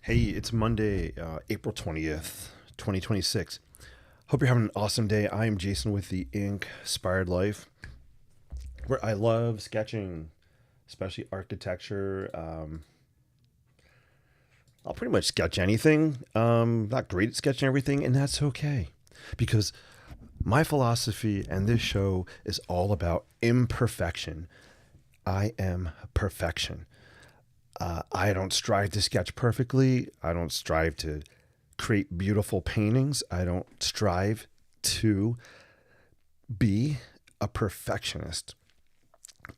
Hey, it's Monday, April 20th, 2026. Hope you're having an awesome day. I am Jason with the INKspired Life, where I love sketching, especially architecture. I'll pretty much sketch anything. Not great at sketching everything, and that's okay. Because my philosophy and this show is all about imperfection. I am perfection. I don't strive to sketch perfectly. I don't strive to create beautiful paintings. I don't strive to be a perfectionist.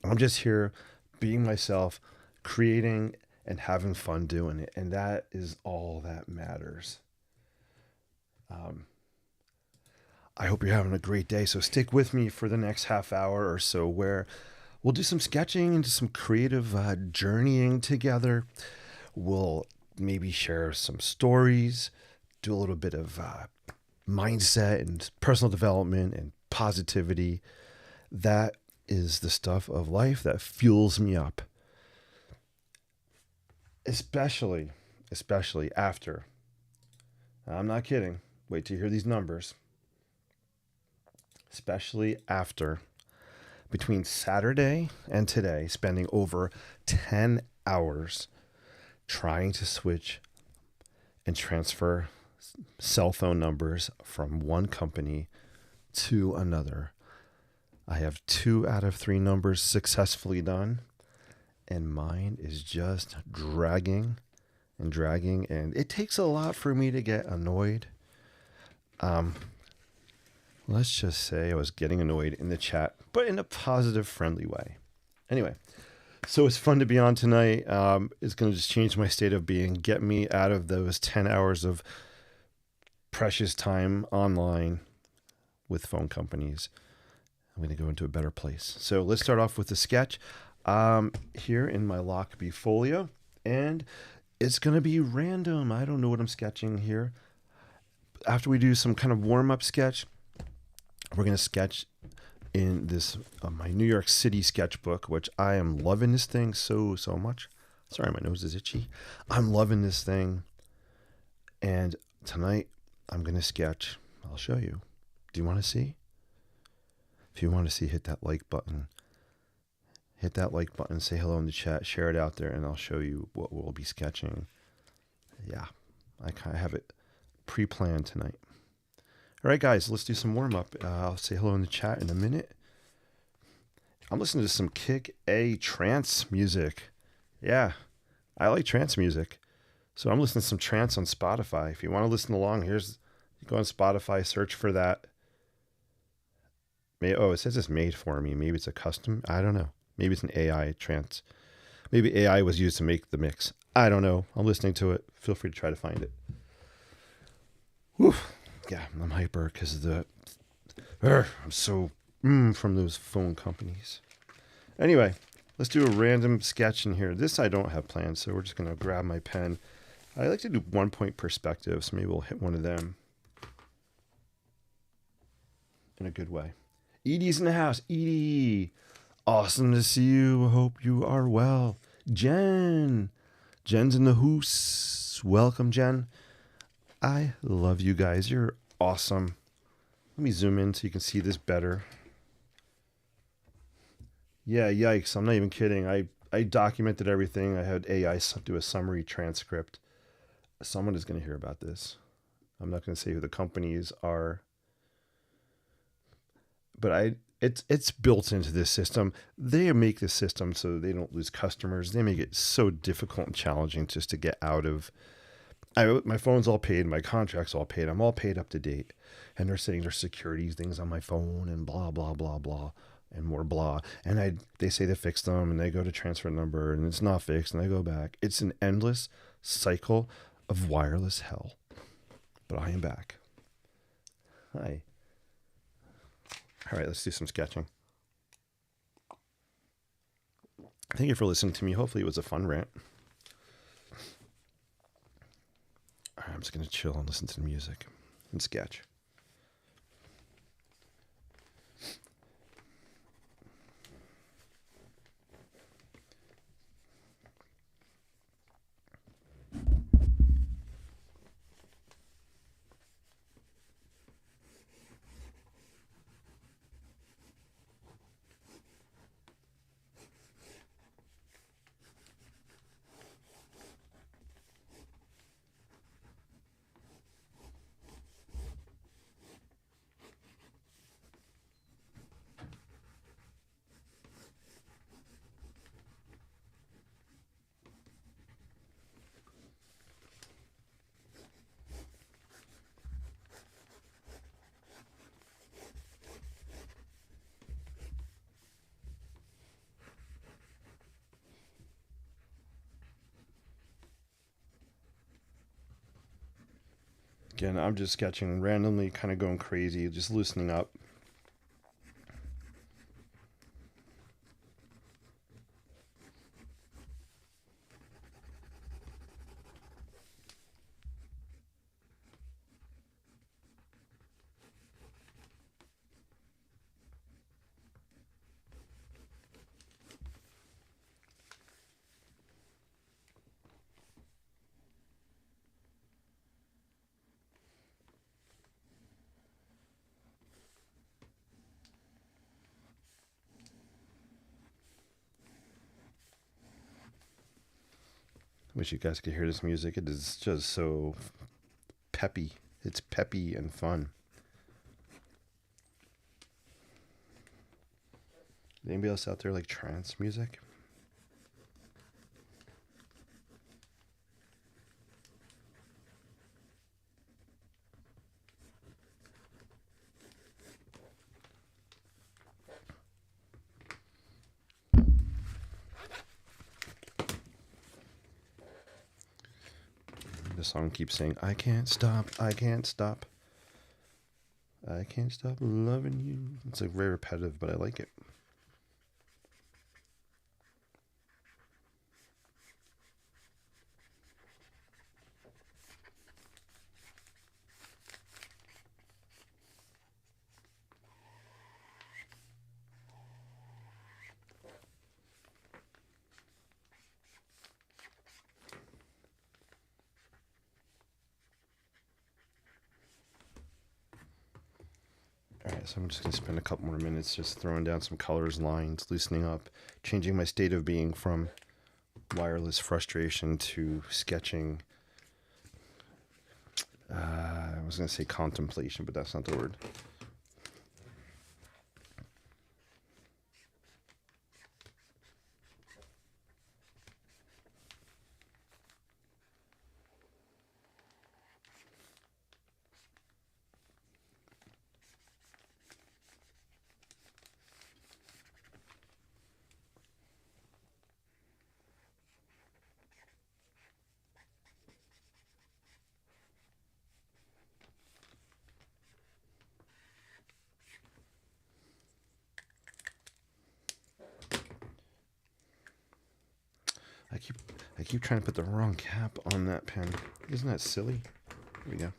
I'm just here being myself, creating and having fun doing it. And that is all that matters. I hope you're having a great day. So stick with me for the next half hour or so where we'll do some sketching and some creative journeying together. We'll maybe share some stories, do a little bit of mindset and personal development and positivity. That is the stuff of life that fuels me up, especially after. I'm not kidding. Wait till you hear these numbers. Especially after between Saturday and today, spending over 10 hours trying to switch and transfer cell phone numbers from one company to another. I have 2 out of 3 numbers successfully done, and mine is just dragging and dragging, and it takes a lot for me to get annoyed. Let's just say I was getting annoyed in the chat, but in a positive, friendly way. Anyway, so it's fun to be on tonight. It's going to just change my state of being, get me out of those 10 hours of precious time online with phone companies. I'm going to go into a better place. So let's start off with the sketch here in my Lockbee folio. And it's going to be random. I don't know what I'm sketching here. After we do some kind of warm-up sketch, we're going to sketch in this my New York City sketchbook, which I am loving this thing so much. Sorry, my nose is itchy. I'm loving this thing. And tonight I'm going to sketch. I'll show you. Do you want to see? If you want to see, hit that like button. Hit that like button, say hello in the chat, share it out there, and I'll show you what we'll be sketching. Yeah, I kind of have it pre-planned tonight. All right, guys, let's do some warm-up. I'll say hello in the chat in a minute. I'm listening to some kick-A trance music. Yeah, I like trance music. So I'm listening to some trance on Spotify. If you want to listen along, you go on Spotify, search for that. It says it's made for me. Maybe it's a custom. I don't know. Maybe it's an AI trance. Maybe AI was used to make the mix. I don't know. I'm listening to it. Feel free to try to find it. Whew. Yeah, I'm hyper because I'm so from those phone companies. Anyway, let's do a random sketch in here. This I don't have planned, so we're just going to grab my pen. I like to do 1-point perspective, so maybe we'll hit one of them in a good way. Edie's in the house. Edie, awesome to see you. Hope you are well. Jen's in the hoose. Welcome, Jen. I love you guys. You're awesome. Let me zoom in so you can see this better. Yeah, yikes. I'm not even kidding. I documented everything. I had AI do a summary transcript. Someone is going to hear about this. I'm not going to say who the companies are. But it's built into this system. They make this system so they don't lose customers. They make it so difficult and challenging just to get out of. My phone's all paid, my contract's all paid, I'm all paid up to date. And they're saying there's security things on my phone and blah, blah, blah, blah, and more blah. And they say they fixed them and they go to transfer number and it's not fixed and they go back. It's an endless cycle of wireless hell. But I am back. Hi. All right, let's do some sketching. Thank you for listening to me. Hopefully it was a fun rant. All right, I'm just going to chill and listen to the music and sketch. Again, I'm just sketching randomly, kind of going crazy, just loosening up. Wish you guys could hear this music. It is just so peppy. It's peppy and fun. Anybody else out there like trance music? The song keeps saying, I can't stop, I can't stop. I can't stop loving you. It's like very repetitive, but I like it. Alright, so I'm just going to spend a couple more minutes just throwing down some colors, lines, loosening up, changing my state of being from wireless frustration to sketching. I was going to say contemplation, but that's not the word. I keep trying to put the wrong cap on that pen. Isn't that silly? Here we go.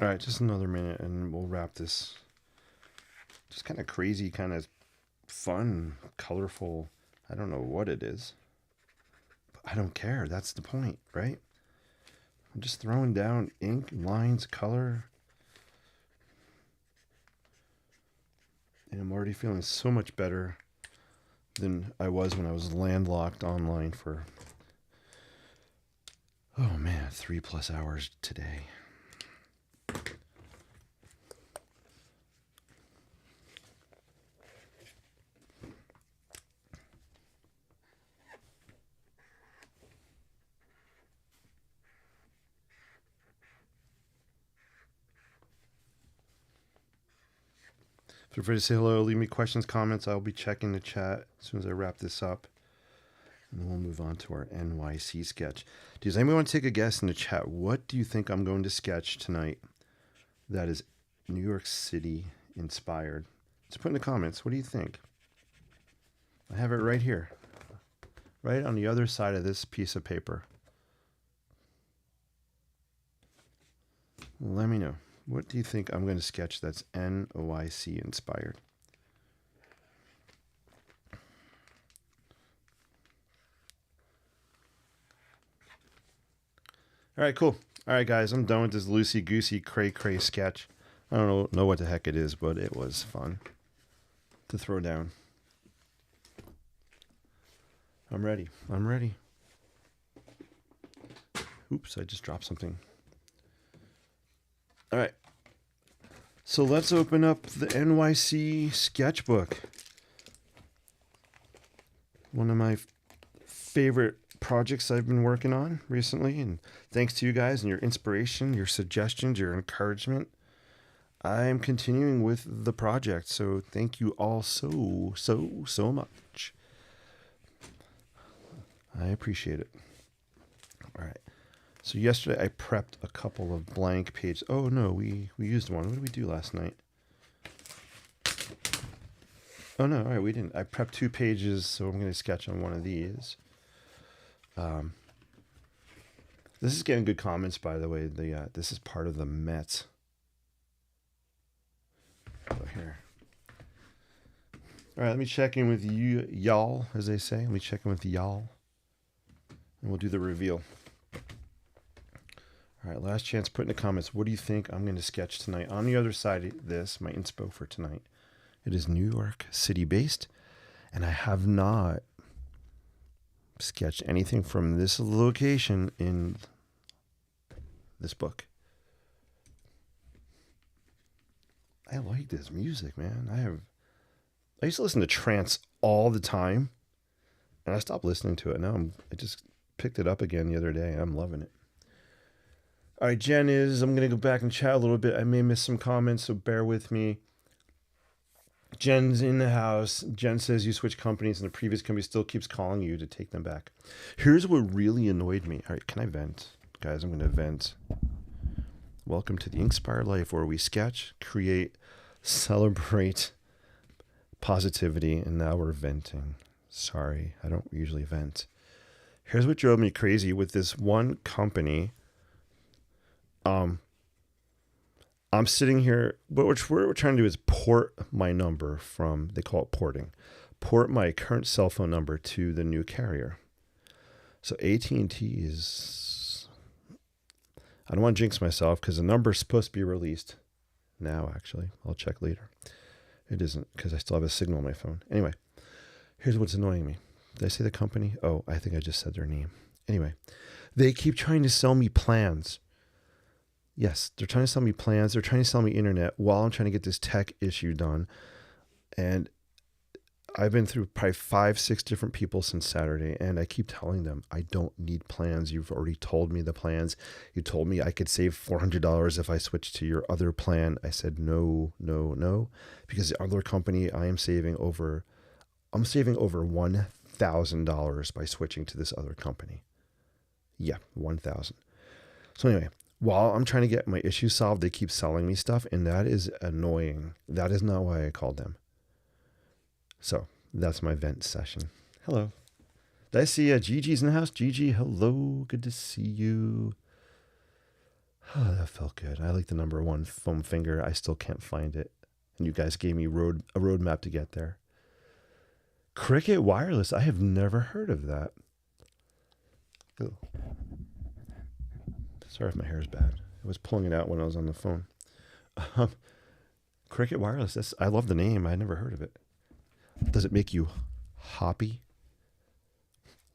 All right, just another minute and we'll wrap this. Just kind of crazy, kind of fun, colorful. I don't know what it is. But I don't care. That's the point, right? I'm just throwing down ink, lines, color. And I'm already feeling so much better than I was when I was landlocked online for, oh man, 3+ hours today. Feel free to say hello, leave me questions, comments. I'll be checking the chat as soon as I wrap this up. And then we'll move on to our NYC sketch. Does anybody want to take a guess in the chat? What do you think I'm going to sketch tonight that is New York City inspired? Just put in the comments. What do you think? I have it right here, right on the other side of this piece of paper. Let me know. What do you think I'm going to sketch that's NYC inspired? All right, cool. All right, guys, I'm done with this loosey-goosey cray-cray sketch. I don't know what the heck it is, but it was fun to throw down. I'm ready. I'm ready. Oops, I just dropped something. All right. So let's open up the NYC sketchbook. One of my favorite projects I've been working on recently. And thanks to you guys and your inspiration, your suggestions, your encouragement, I'm continuing with the project. So thank you all so much. I appreciate it. All right. So yesterday I prepped a couple of blank pages. Oh no, we used one. What did we do last night? Oh no, all right, we didn't. I prepped 2 pages, so I'm going to sketch on one of these. This is getting good comments, by the way. This is part of the Met. Oh, here. All right, let me check in with you, y'all, as they say. Let me check in with y'all, and we'll do the reveal. All right, last chance. Put in the comments. What do you think I'm going to sketch tonight? On the other side of this, my inspo for tonight, it is New York City based, and I have not sketched anything from this location in this book. I like this music, man. I used to listen to trance all the time, and I stopped listening to it. Now I just picked it up again the other day, and I'm loving it. All right, I'm going to go back and chat a little bit. I may miss some comments, so bear with me. Jen's in the house. Jen says you switch companies and the previous company still keeps calling you to take them back. Here's what really annoyed me. All right, can I vent? Guys, I'm going to vent. Welcome to the INKspired Life, where we sketch, create, celebrate positivity, and now we're venting. Sorry, I don't usually vent. Here's what drove me crazy with this one company. I'm sitting here, what we're trying to do is port my number from, they call it porting, port my current cell phone number to the new carrier. So AT&T is, I don't want to jinx myself because the number is supposed to be released now, actually. I'll check later. It isn't because I still have a signal on my phone. Anyway, here's what's annoying me. Did I say the company? Oh, I think I just said their name. Anyway, they keep trying to sell me plans. Yes, they're trying to sell me plans. They're trying to sell me internet while I'm trying to get this tech issue done. And I've been through probably 5-6 different people since Saturday, and I keep telling them, I don't need plans. You've already told me the plans. You told me I could save $400 if I switched to your other plan. I said, no, because the other company I'm saving over $1,000 by switching to this other company. Yeah, 1,000. So anyway, while I'm trying to get my issues solved, they keep selling me stuff, and that is annoying. That is not why I called them. So that's my vent session. Hello. Did I see Gigi's in the house? Gigi, hello. Good to see you. Oh, that felt good. I like the number 1 foam finger. I still can't find it. And you guys gave me a roadmap to get there. Cricket Wireless. I have never heard of that. Ew. Sorry if my hair is bad. I was pulling it out when I was on the phone. Cricket Wireless. I love the name. I never heard of it. Does it make you hoppy?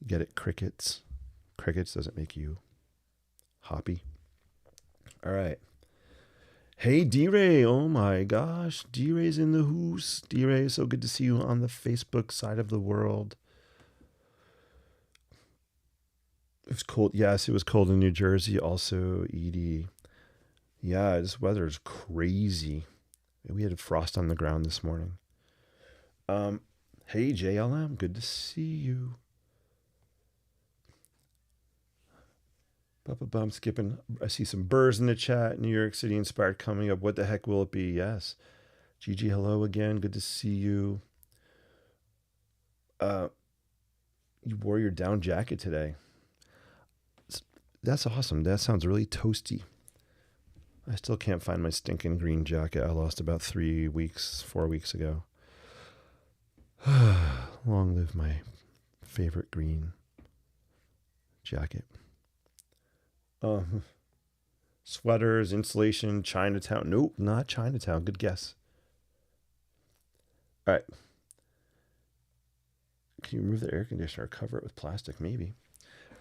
Get it? Crickets. Crickets doesn't make you hoppy. All right. Hey, D-Ray. Oh my gosh. D-Ray's in the hoose. D-Ray, so good to see you on the Facebook side of the world. It was cold. Yes, it was cold in New Jersey. Also, Edie. Yeah, this weather is crazy. We had frost on the ground this morning. Hey, JLM, good to see you. I'm skipping. I see some birds in the chat. New York City inspired coming up. What the heck will it be? Yes. Gigi, hello again. Good to see you. You wore your down jacket today. That's awesome. That sounds really toasty. I still can't find my stinking green jacket. I lost about 4 weeks ago. Long live my favorite green jacket. Sweaters, insulation, Chinatown. Nope, not Chinatown. Good guess. All right. Can you remove the air conditioner or cover it with plastic? Maybe.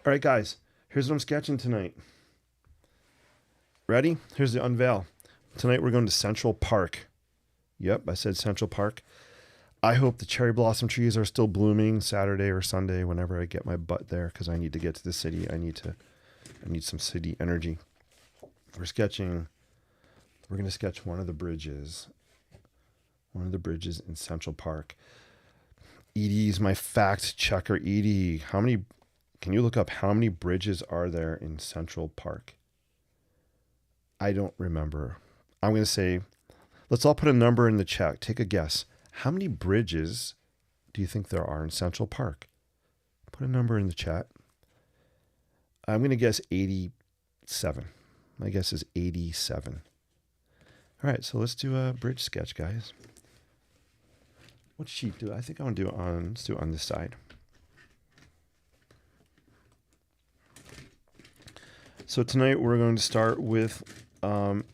All right, guys. Here's what I'm sketching tonight. Ready? Here's the unveil. Tonight we're going to Central Park. Yep, I said Central Park. I hope the cherry blossom trees are still blooming Saturday or Sunday whenever I get my butt there, because I need to get to the city. I need some city energy. We're going to sketch one of the bridges in Central Park. Edie's my fact checker. Edie, can you look up how many bridges are there in Central Park? I don't remember. I'm going to say, let's all put a number in the chat. Take a guess. How many bridges do you think there are in Central Park? Put a number in the chat. I'm going to guess 87. My guess is 87. All right, so let's do a bridge sketch, guys. What sheet do I think I want to do let's do it on this side. So tonight we're going to start with, I'll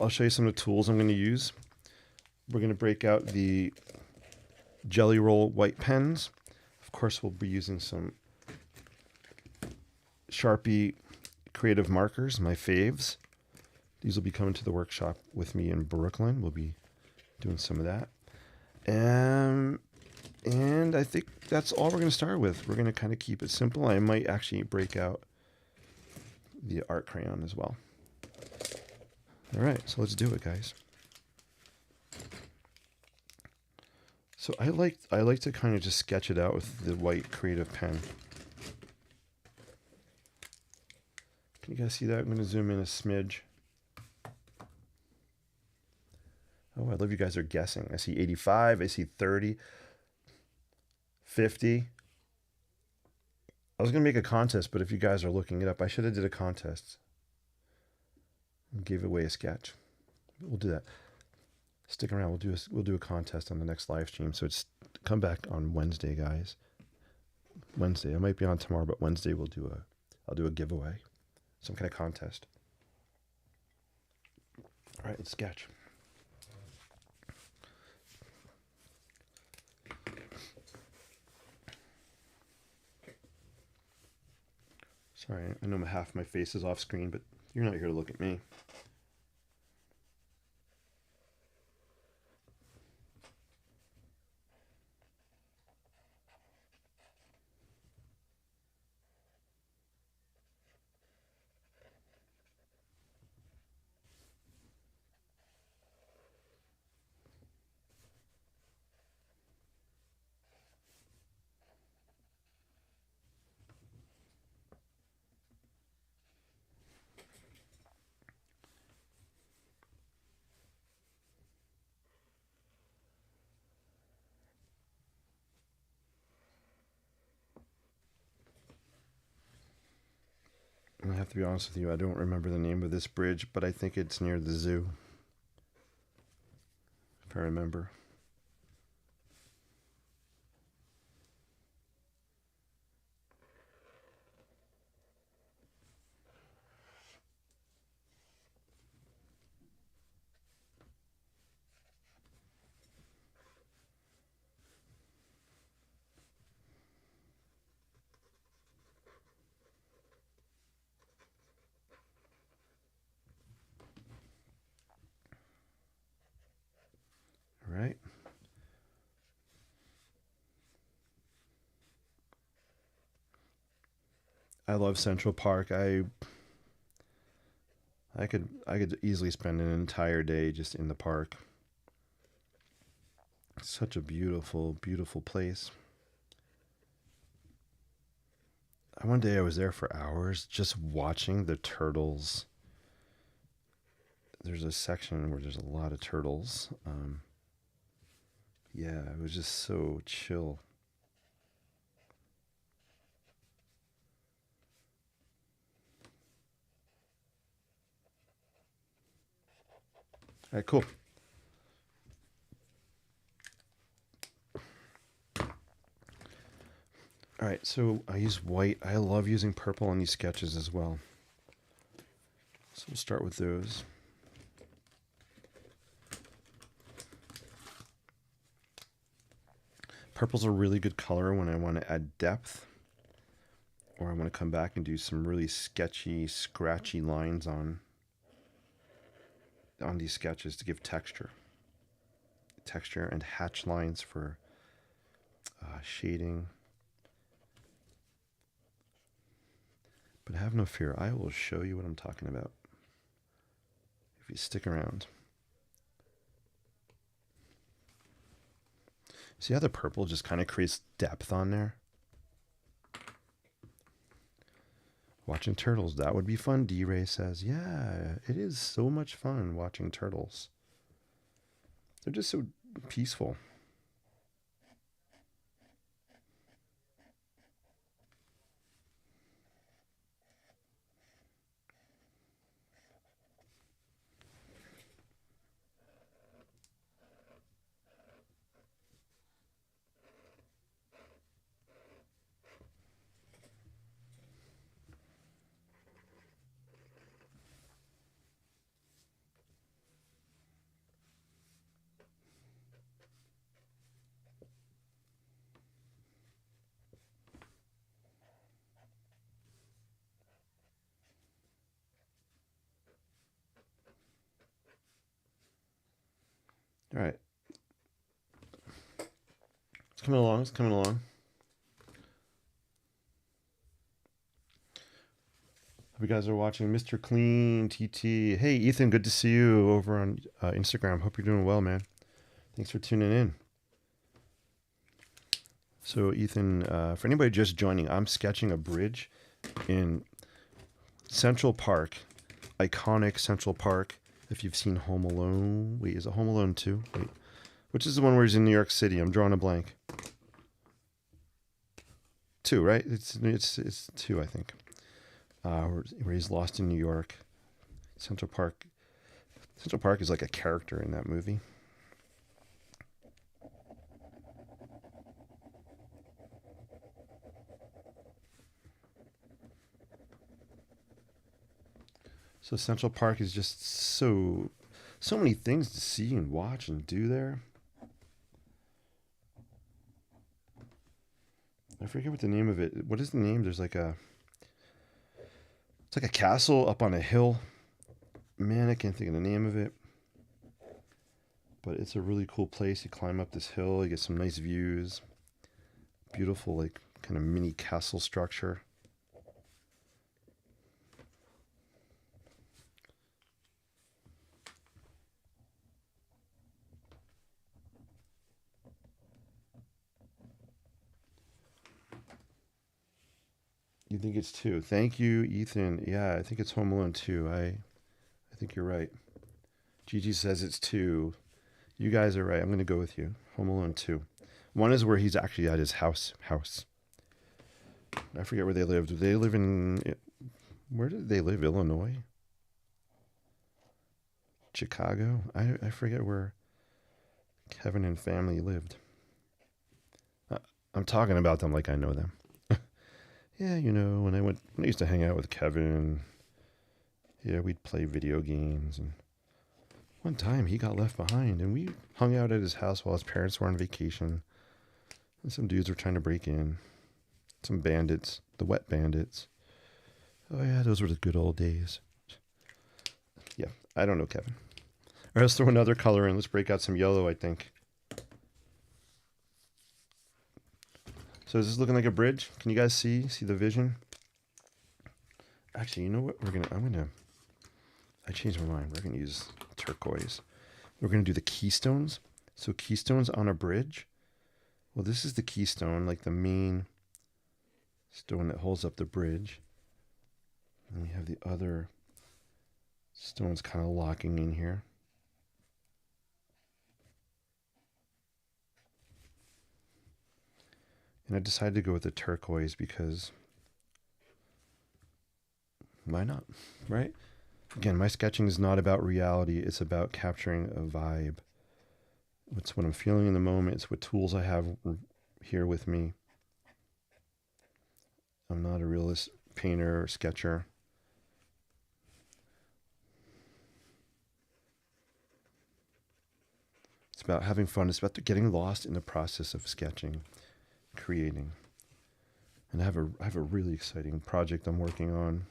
show you some of the tools I'm going to use. We're going to break out the Jelly Roll white pens. Of course, we'll be using some Sharpie creative markers, my faves. These will be coming to the workshop with me in Brooklyn. We'll be doing some of that. And I think that's all we're going to start with. We're going to kind of keep it simple. I might actually break out the art crayon as well. All right, so let's do it, guys. So I like to kind of just sketch it out with the white creative pen. Can you guys see that? I'm going to zoom in a smidge. Oh, I love you guys are guessing. I see 85. I see 30. 50. I was going to make a contest, but if you guys are looking it up, I should have did a contest. Gave away a sketch. We'll do that. Stick around. We'll do a contest on the next live stream. So come back on Wednesday, guys. Wednesday. I might be on tomorrow, but Wednesday I'll do a giveaway. Some kind of contest. All right, let's sketch. Sorry, I know half my face is off screen, but you're not here to look at me. I have to be honest with you, I don't remember the name of this bridge, but I think it's near the zoo, if I remember. Right. I love Central Park. I could easily spend an entire day just in the park. Such a beautiful, beautiful place. One day I was there for hours just watching the turtles. There's a section where there's a lot of turtles. Yeah, it was just so chill. All right, cool. All right, so I use white. I love using purple on these sketches as well. So we'll start with those. Purple's a really good color when I want to add depth, or I want to come back and do some really sketchy, scratchy lines on these sketches to give texture and hatch lines for shading. But have no fear, I will show you what I'm talking about if you stick around. See how the purple just kind of creates depth on there? Watching turtles, that would be fun, D-Ray says. Yeah, it is so much fun watching turtles. They're just so peaceful. All right. It's coming along. It's coming along. Hope you guys are watching Mr. Clean TT. Hey, Ethan, good to see you over on Instagram. Hope you're doing well, man. Thanks for tuning in. So, Ethan, for anybody just joining, I'm sketching a bridge in Central Park, iconic Central Park. If you've seen Home Alone, wait, is it Home Alone 2? Wait, which is the one where he's in New York City? I'm drawing a blank. 2, right? It's 2, I think. Where he's lost in New York. Central Park. Central Park is like a character in that movie. So Central Park is just so many things to see and watch and do there. I forget what the name of it. What is the name? There's like it's like a castle up on a hill. Man, I can't think of the name of it. But it's a really cool place. You climb up this hill, you get some nice views. Beautiful, like kind of mini castle structure. You think it's 2? Thank you, Ethan. Yeah, I think it's Home Alone 2. I think you're right. Gigi says it's 2. You guys are right. I'm going to go with you. Home Alone 2. 1 is where he's actually at his house. I forget where they lived. They live in... Where did they live? Illinois? Chicago? I forget where Kevin and family lived. I'm talking about them like I know them. Yeah, when I used to hang out with Kevin, yeah, we'd play video games. And one time he got left behind and we hung out at his house while his parents were on vacation. And some dudes were trying to break in. Some bandits, the wet bandits. Oh yeah, those were the good old days. Yeah, I don't know, Kevin. All right, let's throw another color in. Let's break out some yellow, I think. So is this looking like a bridge? Can you guys see the vision? Actually, you know what? I changed my mind. We're gonna use turquoise. We're gonna do the keystones. So keystones on a bridge. Well, this is the keystone, like the main stone that holds up the bridge. And we have the other stones kind of locking in here. And I decided to go with the turquoise because why not, right? Again, my sketching is not about reality. It's about capturing a vibe. It's what I'm feeling in the moment. It's what tools I have here with me. I'm not a realist painter or sketcher. It's about having fun. It's about getting lost in the process of sketching, creating. And I have a really exciting project I'm working on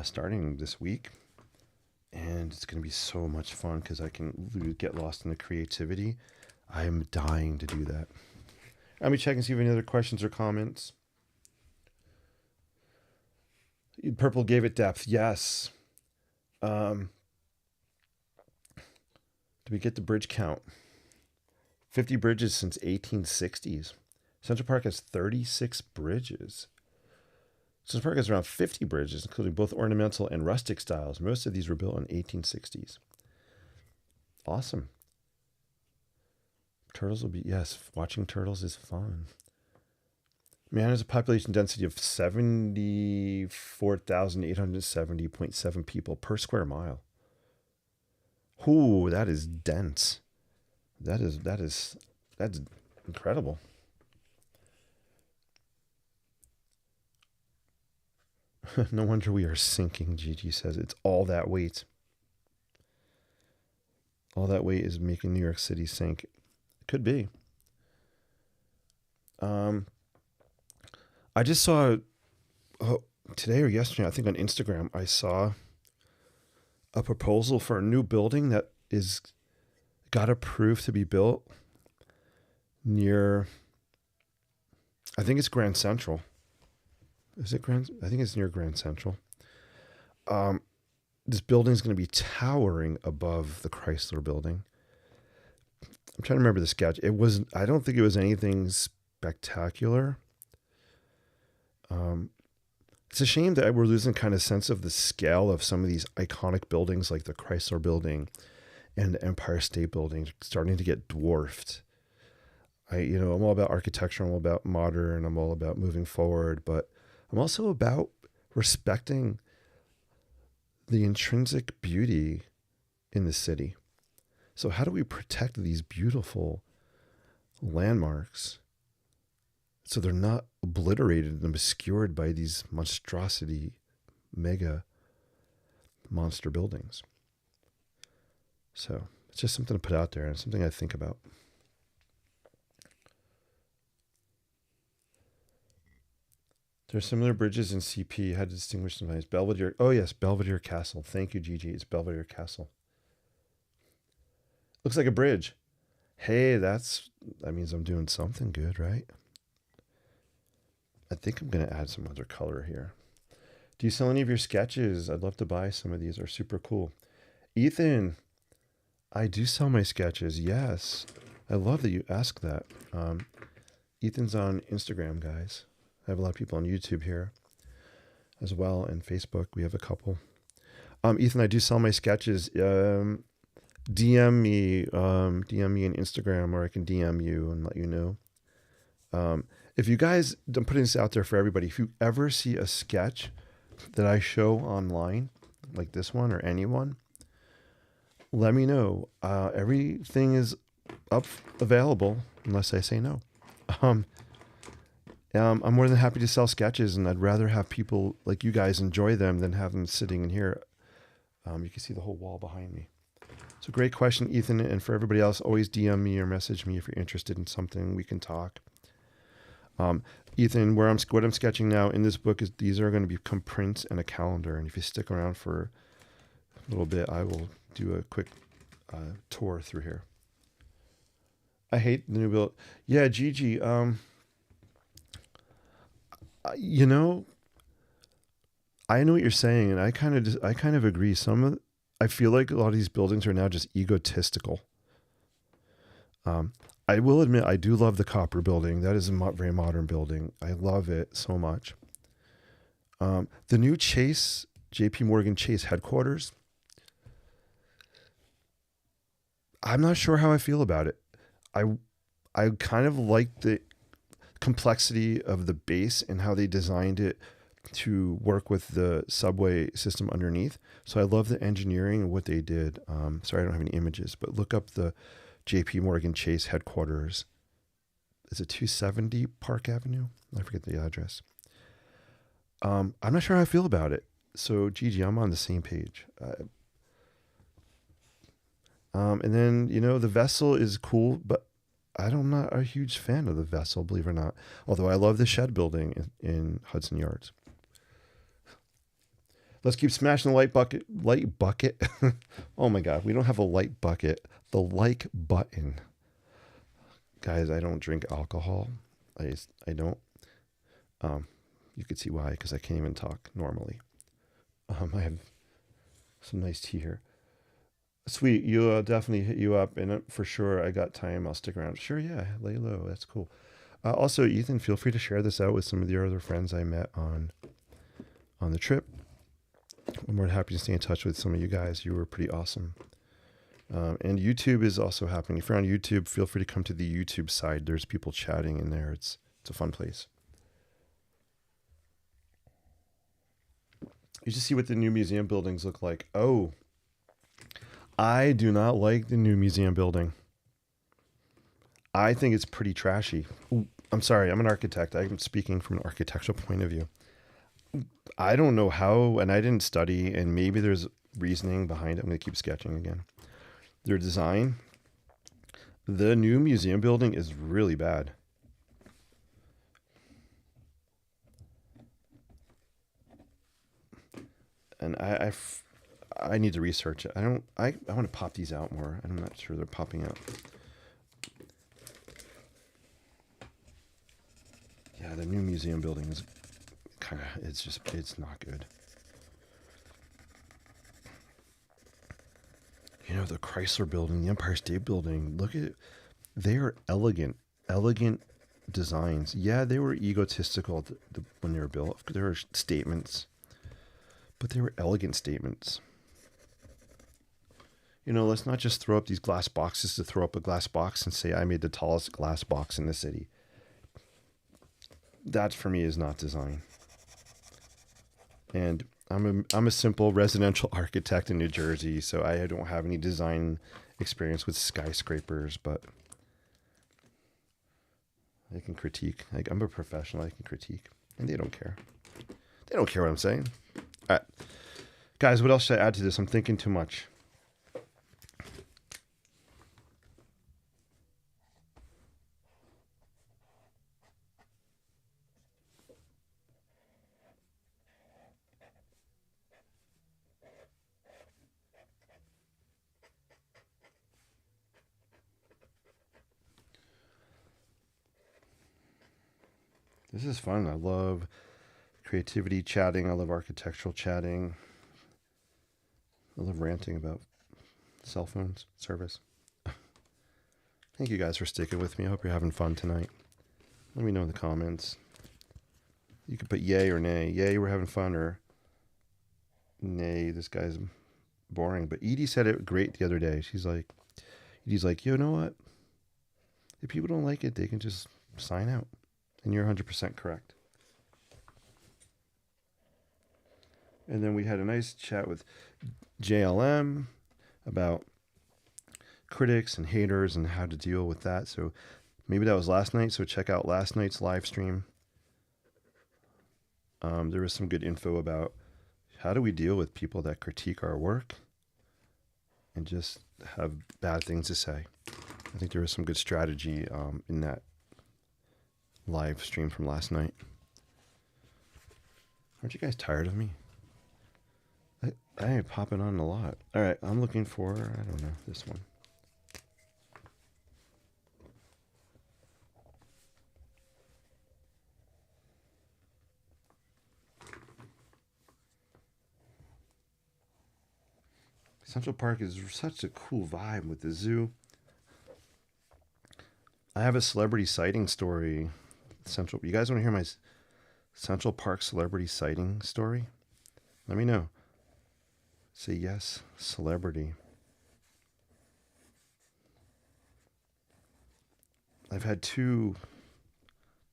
starting this week. And it's going to be so much fun because I can get lost in the creativity. I am dying to do that. Let me check and see if any other questions or comments. Purple gave it depth. Yes. Did we get the bridge count? 50 bridges since 1860s. Central Park has 36 bridges. Central Park has around 50 bridges, including both ornamental and rustic styles. Most of these were built in 1860s. Awesome. Turtles will be, yes, watching turtles is fun. Man has a population density of 74,870.7 people per square mile. Ooh, that is dense. That's incredible. No wonder we are sinking, Gigi says. It's all that weight. All that weight is making New York City sink. Could be. I just saw today or yesterday, I think on Instagram, I saw a proposal for a new building that is got approved to be built near, I think it's Grand Central. Is it Grand? I think it's near Grand Central. This building is going to be towering above the Chrysler building. I'm trying to remember the sketch. I don't think it was anything spectacular. It's a shame that we're losing kind of sense of the scale of some of these iconic buildings like the Chrysler building and the Empire State Building starting to get dwarfed. I'm all about architecture. I'm all about modern. I'm all about moving forward, but I'm also about respecting the intrinsic beauty in the city. So how do we protect these beautiful landmarks so they're not obliterated and obscured by these monstrosity, mega monster buildings? So it's just something to put out there and something I think about. There are similar bridges in CP. How to distinguish them? Belvedere. Oh, yes, Belvedere Castle. Thank you, Gigi. It's Belvedere Castle. Looks like a bridge. Hey, that means I'm doing something good, right? I think I'm going to add some other color here. Do you sell any of your sketches? I'd love to buy some of these. They're super cool. Ethan, I do sell my sketches. Yes. I love that you asked that. Ethan's on Instagram, guys. I have a lot of people on YouTube here as well, and Facebook. We have a couple. Ethan, I do sell my sketches. DM me on Instagram, or I can DM you and let you know. If you guys, I'm putting this out there for everybody. If you ever see a sketch that I show online, like this one or anyone, let me know. Everything is available unless I say no. I'm more than happy to sell sketches, and I'd rather have people like you guys enjoy them than have them sitting in here. You can see the whole wall behind me. So great question, Ethan. And for everybody else, always DM me or message me if you're interested in something. We can talk. Ethan, what I'm sketching now in this book is these are going to become prints and a calendar. And if you stick around for a little bit, I will do a quick tour through here. I hate the new build. Yeah, Gigi. I know what you're saying, and I kind of agree. I feel like a lot of these buildings are now just egotistical. Um, I will admit, I do love the copper building. That is a very modern building. I love it so much. The new Chase, JP Morgan Chase headquarters, I'm not sure how I feel about it. I I kind of like the complexity of the base and how they designed it to work with the subway system underneath. So I love the engineering and what they did. Sorry, I don't have any images, but look up the JP Morgan Chase headquarters. Is it 270 Park Avenue? I forget the address. I'm not sure how I feel about it. So, Gigi, I'm on the same page. And then, the vessel is cool, but I'm not a huge fan of the vessel, believe it or not. Although I love the shed building in Hudson Yards. Let's keep smashing the light bucket. Light bucket. Oh my God, we don't have a light bucket. The like button. Guys, I don't drink alcohol. I don't. You could see why, because I can't even talk normally. I have some nice tea here. Sweet, you'll definitely hit you up, and for sure, I got time. I'll stick around. Sure, yeah, lay low. That's cool. Also, Ethan, feel free to share this out with some of your other friends I met on the trip. I'm more than happy to stay in touch with some of you guys. You were pretty awesome. And YouTube is also happening. If you're on YouTube, feel free to come to the YouTube side. There's people chatting in there. It's a fun place. You just see what the new museum buildings look like. Oh, I do not like the new museum building. I think it's pretty trashy. Ooh, I'm sorry, I'm an architect. I'm speaking from an architectural point of view. I don't know how, and I didn't study, and maybe there's reasoning behind it. I'm going to keep sketching again. Their design, the new museum building is really bad. And I need to research it. I want to pop these out more. I'm not sure they're popping out. Yeah, the new museum building is it's not good. The Chrysler building, the Empire State Building, look at it. They are elegant designs. Yeah, they were egotistical when they were built. There were statements, but they were elegant statements. Let's not just throw up these glass boxes to throw up a glass box and say I made the tallest glass box in the city. That for me is not design. And I'm a simple residential architect in New Jersey, so I don't have any design experience with skyscrapers, but I can critique. I'm a professional. I can critique, and they don't care. They don't care what I'm saying. All right, guys, what else should I add to this? I'm thinking too much. This is fun. I love creativity chatting. I love architectural chatting. I love ranting about cell phones service. Thank you guys for sticking with me. I hope you're having fun tonight. Let me know in the comments. You can put yay or nay. Yay, we're having fun, or nay, this guy's boring. But Edie said it great the other day. Edie's like, you know what? If people don't like it, they can just sign out. And you're 100% correct. And then we had a nice chat with JLM about critics and haters and how to deal with that. So maybe that was last night. So check out last night's live stream. There was some good info about how do we deal with people that critique our work and just have bad things to say. I think there was some good strategy in that live stream from last night. Aren't you guys tired of me? I am popping on a lot. All right, I'm looking for, I don't know, this one. Central Park is such a cool vibe with the zoo. I have a celebrity sighting story. Central. You guys want to hear my Central Park celebrity sighting story? Let me know. Say yes, celebrity. I've had two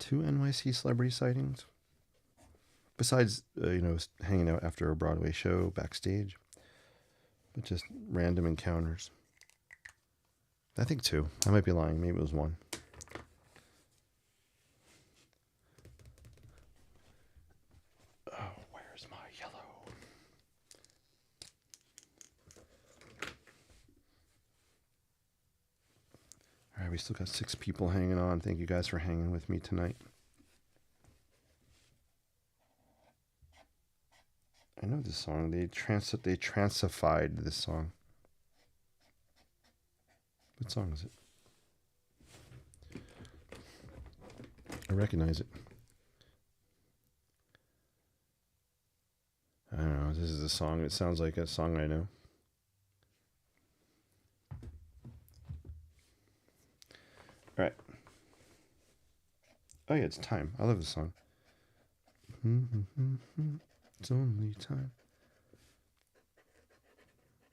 NYC celebrity sightings. Besides, hanging out after a Broadway show backstage, but just random encounters. I think two. I might be lying. Maybe it was one. Oh, where's my yellow? All right, we still got 6 people hanging on. Thank you guys for hanging with me tonight. I know this song. They transified this song. What song is it? I recognize it. I don't know. This is a song. It sounds like a song I know. All right. Oh yeah, it's Time. I love this song. It's only time.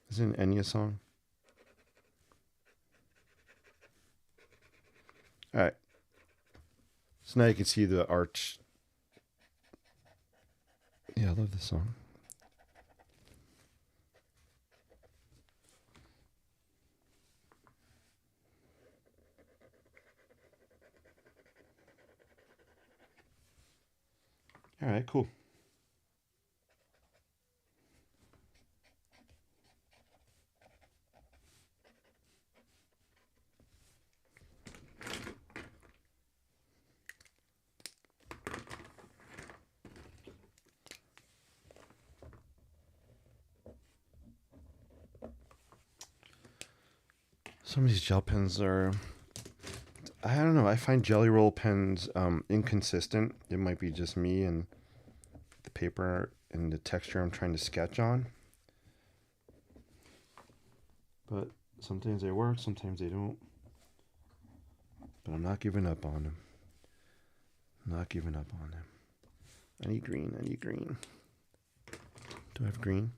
Is it an Enya song? All right. So now you can see the arch. Yeah, I love this song. All right, cool. Some of these gel pens are, I don't know. I find Jelly Roll pens inconsistent. It might be just me and the paper and the texture I'm trying to sketch on. But sometimes they work, sometimes they don't. But I'm not giving up on them. Not giving up on them. I need green. I need green. Do I have green?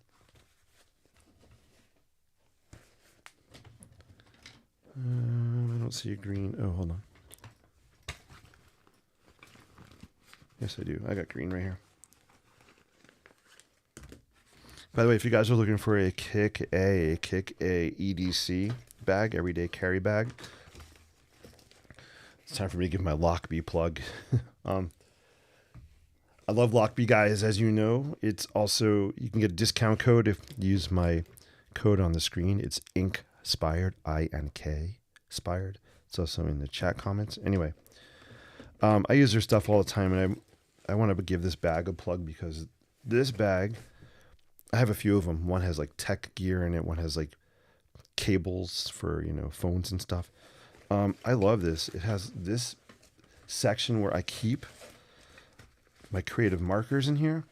I don't see a green. Oh, hold on. Yes, I do. I got green right here. By the way, if you guys are looking for a Kick A EDC bag, everyday carry bag, it's time for me to give my Lockbee plug. I love Lockbee, guys. As you know, it's also, you can get a discount code if you use my code on the screen. It's INKspired, INKspired. It's also in the chat comments. Anyway, I use their stuff all the time, and I want to give this bag a plug because this bag, I have a few of them. One has like tech gear in it. One has like cables for, phones and stuff. I love this. It has this section where I keep my creative markers in here.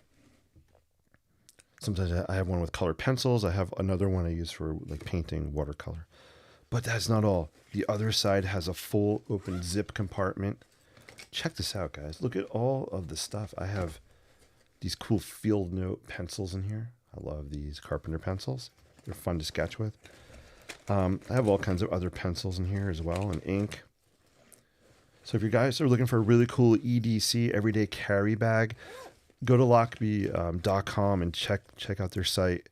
Sometimes I have one with colored pencils. I have another one I use for like painting watercolor. But that's not all. The other side has a full open zip compartment. Check this out, guys. Look at all of the stuff. I have these cool field note pencils in here. I love these Carpenter pencils. They're fun to sketch with. I have all kinds of other pencils in here as well, and ink. So if you guys are looking for a really cool EDC everyday carry bag, go to lockbee.com and check out their site.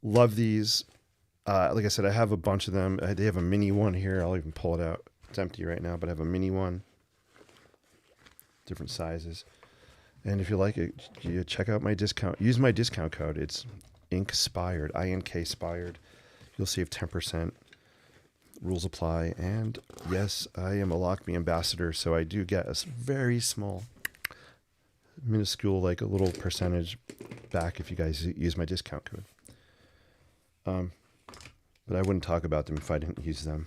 Love these. Like I said, I have a bunch of them. They have a mini one here. I'll even pull it out. It's empty right now, but I have a mini one. Different sizes. And if you like it, you check out my discount. Use my discount code. It's INKspired, INKspired. You'll save 10%. Rules apply. And yes, I am a Lockbee ambassador, so I do get a very small, minuscule, like a little percentage back if you guys use my discount code. But I wouldn't talk about them if I didn't use them.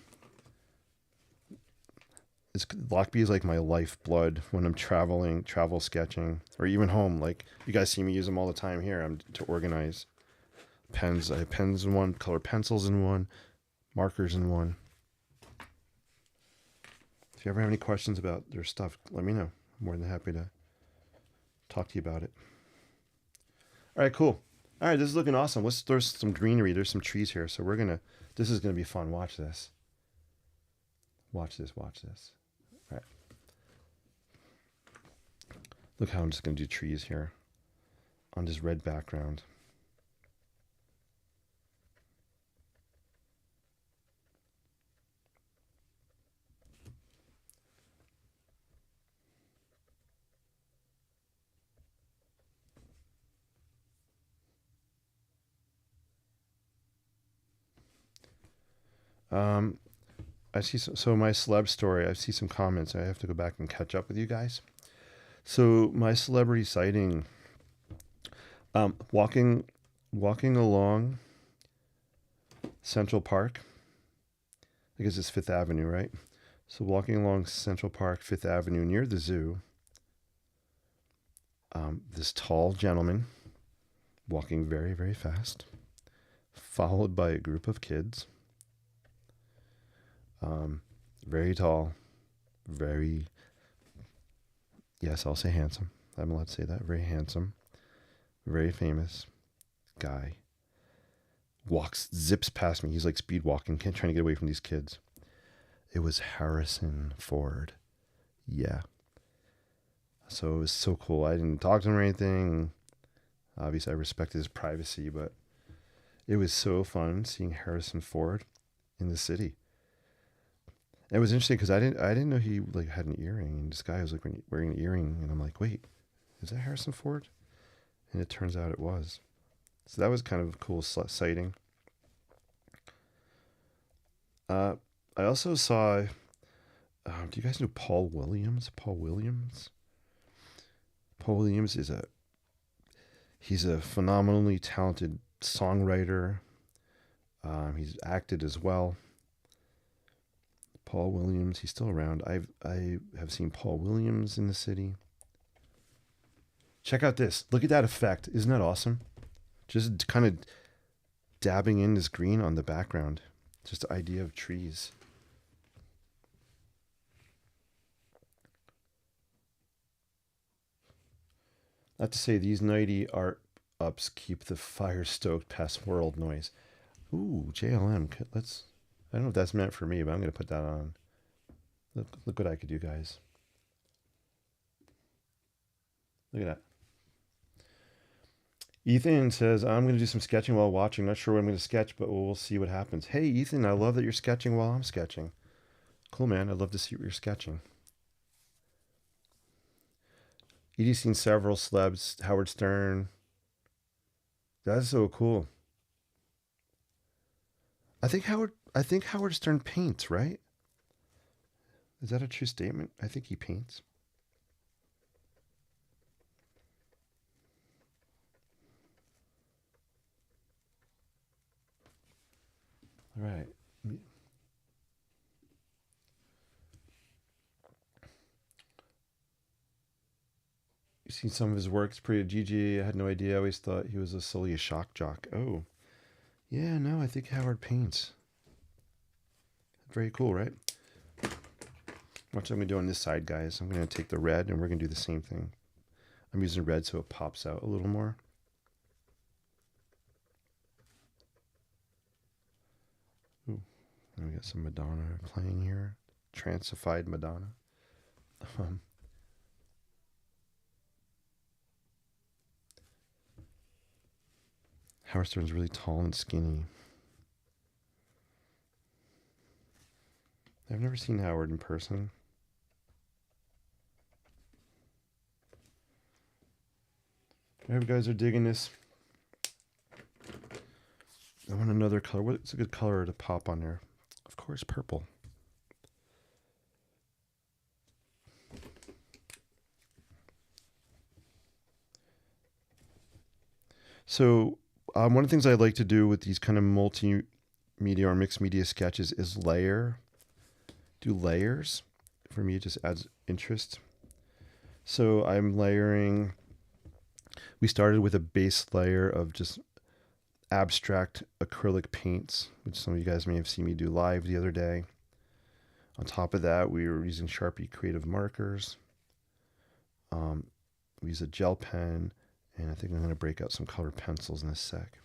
Lockbee is like my lifeblood when I'm travel sketching, or even home. Like, you guys see me use them all the time here. I'm to organize pens. I have pens in one, colored pencils in one, markers in one. If you ever have any questions about their stuff, let me know. I'm more than happy to talk to you about it. All right, cool. All right, this is looking awesome. There's some greenery. There's some trees here. So this is going to be fun. Watch this. Watch this. All right. Look how I'm just going to do trees here on this red background. I see. So my celeb story, I see some comments. I have to go back and catch up with you guys. So my celebrity sighting, walking along Central Park. I guess it's Fifth Avenue, right? So walking along Central Park, Fifth Avenue, near the zoo. This tall gentleman walking very, very fast, followed by a group of kids. Very tall, yes, I'll say handsome. I'm allowed to say that. Very handsome, very famous guy. Zips past me. He's like speed walking, trying to get away from these kids. It was Harrison Ford. Yeah. So it was so cool. I didn't talk to him or anything. Obviously, I respected his privacy, but it was so fun seeing Harrison Ford in the city. It was interesting because I didn't know he like had an earring, and this guy was like wearing an earring, and I'm like, wait, is that Harrison Ford? And it turns out it was. So that was kind of a cool sighting. I also saw. Do you guys know Paul Williams? Paul Williams he's a phenomenally talented songwriter. He's acted as well. Paul Williams, he's still around. I have seen Paul Williams in the city. Check out this. Look at that effect. Isn't that awesome? Just kind of dabbing in this green on the background. Just the idea of trees. Not to say these nighty art ups keep the fire stoked past world noise. Ooh, JLM. I don't know if that's meant for me, but I'm going to put that on. Look what I could do, guys. Look at that. Ethan says, I'm going to do some sketching while watching. Not sure what I'm going to sketch, but we'll see what happens. Hey, Ethan, I love that you're sketching while I'm sketching. Cool, man. I'd love to see what you're sketching. Edie's seen several celebs. Howard Stern. That's so cool. I think Howard Stern paints, right? Is that a true statement? I think he paints. All right. You've seen some of his work. It's pretty GG. I had no idea. I always thought he was solely a shock jock. Oh. Yeah, no, I think Howard paints. Very cool, right? Watch what I'm going to do on this side, guys. I'm going to take the red, and we're going to do the same thing. I'm using red so it pops out a little more. Ooh, and we got some Madonna playing here. Transified Madonna. Howard Stern's really tall and skinny. I've never seen Howard in person. I hope you guys are digging this. I want another color. What's a good color to pop on there? Of course, purple. So one of the things I like to do with these kind of multimedia or mixed media sketches is do layers. For me, it just adds interest. So I'm layering. We started with a base layer of just abstract acrylic paints, which some of you guys may have seen me do live the other day. On top of that, we were using Sharpie creative markers. We use a gel pen, and I think I'm going to break out some colored pencils in a sec.